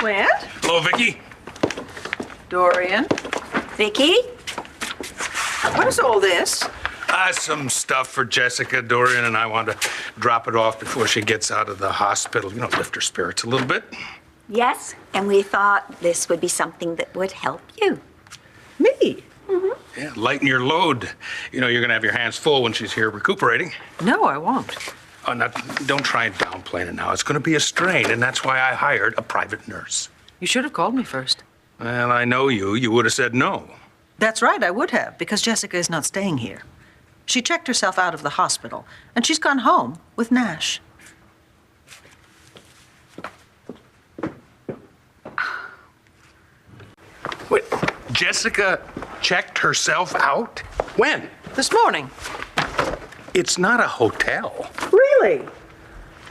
Clint? Hello, Viki. Dorian? Viki? What is all this? Some stuff for Jessica. Dorian and I want to drop it off before she gets out of the hospital. You know, lift her spirits a little bit. Yes, and we thought this would be something that would help you. Me? Yeah, lighten your load. You know, you're going to have your hands full when she's here recuperating. No, I won't. Oh, now, don't try and downplay it now. It's going to be a strain, and that's why I hired a private nurse. You should have called me first. Well, I know you. You would have said no. That's right, I would have, because Jessica is not staying here. She checked herself out of the hospital, and she's gone home with Nash. Wait, Jessica checked herself out? When? This morning. It's not a hotel. Really?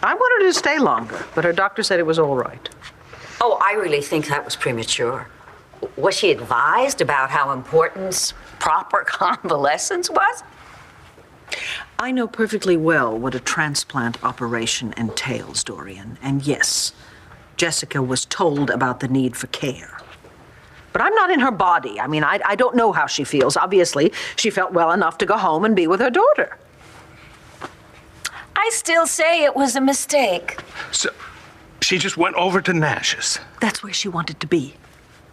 I wanted her to stay longer, but her doctor said it was all right. Oh, I really think that was premature. Was she advised about how important proper convalescence was? I know perfectly well what a transplant operation entails, Dorian. And yes, Jessica was told about the need for care. But I'm not in her body. I mean, I don't know how she feels. Obviously, she felt well enough to go home and be with her daughter. I still say it was a mistake. So, she just went over to Nash's. That's where she wanted to be.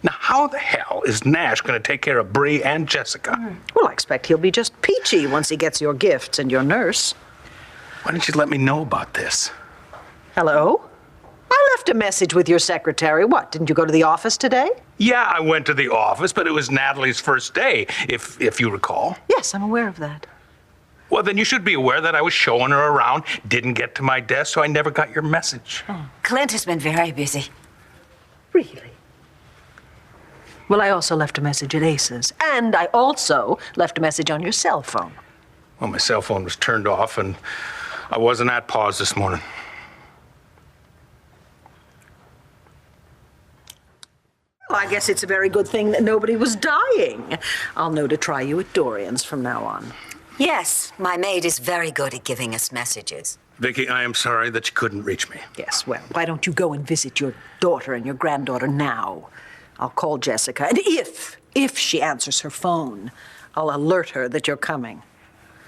Now, how the hell is Nash going to take care of Bree and Jessica? Well, I expect he'll be just peachy once he gets your gifts and your nurse. Why didn't you let me know about this? Hello? I left a message with your secretary. What, didn't you go to the office today? Yeah, I went to the office, but it was Natalie's first day, if you recall. Yes, I'm aware of that. Well, then you should be aware that I was showing her around, didn't get to my desk, so I never got your message. Clint has been very busy. Really? Well, I also left a message at Ace's, and I also left a message on your cell phone. Well, my cell phone was turned off, and I wasn't at pause this morning. Well, I guess it's a very good thing that nobody was dying. I'll know to try you at Dorian's from now on. Yes, my maid is very good at giving us messages. Viki, I am sorry that you couldn't reach me. Yes, well, why don't you go and visit your daughter and your granddaughter now? I'll call Jessica, and if she answers her phone, I'll alert her that you're coming.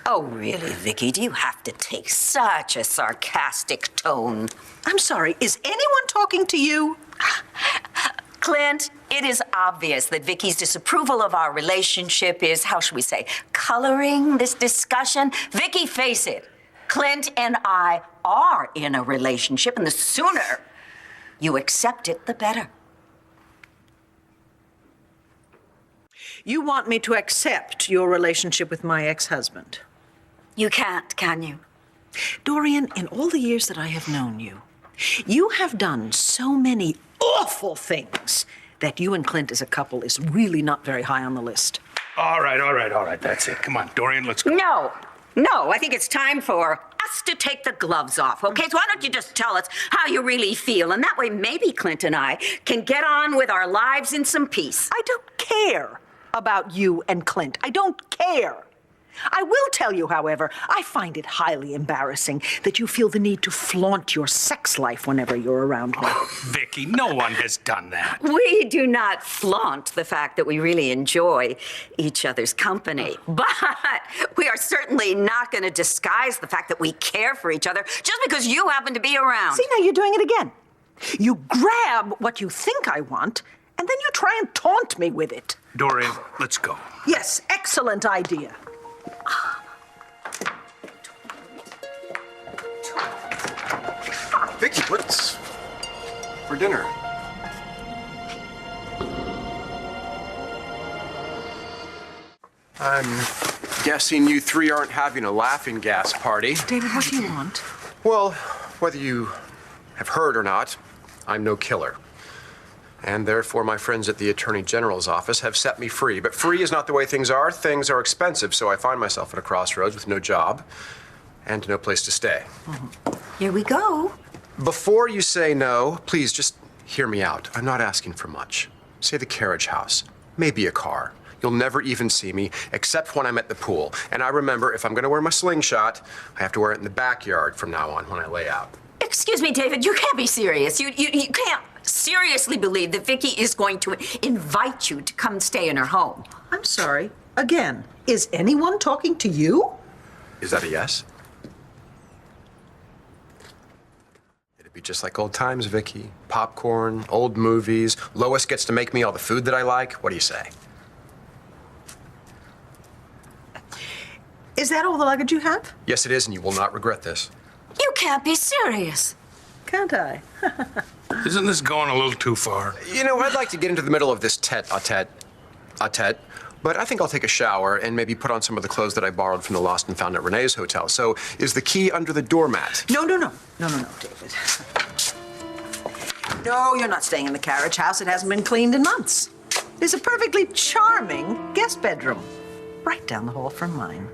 Oh, really, Viki? Do you have to take such a sarcastic tone? I'm sorry, is anyone talking to you? Clint, it is obvious that Vicky's disapproval of our relationship is, how should we say, coloring this discussion. Vicky, face it. Clint and I are in a relationship, and the sooner you accept it, the better. You want me to accept your relationship with my ex-husband? You can't, can you? Dorian, in all the years that I have known you, you have done so many awful things that you and Clint as a couple is really not very high on the list. All right. That's it. Come on, Dorian, let's go. No, I think it's time for us to take the gloves off, okay? So why don't you just tell us how you really feel, and that way maybe Clint and I can get on with our lives in some peace. I don't care about you and Clint. I don't care. I will tell you, however, I find it highly embarrassing that you feel the need to flaunt your sex life whenever you're around me. Oh, Viki, no one has done that. We do not flaunt the fact that we really enjoy each other's company, but we are certainly not going to disguise the fact that we care for each other just because you happen to be around. See, now you're doing it again. You grab what you think I want, and then you try and taunt me with it. Dorian, let's go. Yes, excellent idea. Viki, what's for dinner? I'm guessing you three aren't having a laughing gas party. David, what do you want? Well, whether you have heard or not, I'm no killer. And therefore, my friends at the Attorney General's office have set me free. But free is not the way things are. Things are expensive, so I find myself at a crossroads with no job and no place to stay. Here we go. Before you say no, please just hear me out. I'm not asking for much. Say the carriage house, maybe a car. You'll never even see me, except when I'm at the pool. And I remember, if I'm gonna wear my slingshot, I have to wear it in the backyard from now on when I lay out. Excuse me, David, you can't be serious. You can't seriously believe that Viki is going to invite you to come stay in her home? I'm sorry. Again, is anyone talking to you? Is that a yes? It'd be just like old times, Viki. Popcorn, old movies. Lois gets to make me all the food that I like. What do you say? Is that all the luggage you have? Yes, it is, and you will not regret this. You can't be serious. Can't I? Isn't this going a little too far? You know, I'd like to get into the middle of this tete-a-tete, but I think I'll take a shower and maybe put on some of the clothes that I borrowed from the Lost and Found at Renee's hotel. So, is the key under the doormat? No, David. No, you're not staying in the carriage house. It hasn't been cleaned in months. There's a perfectly charming guest bedroom right down the hall from mine.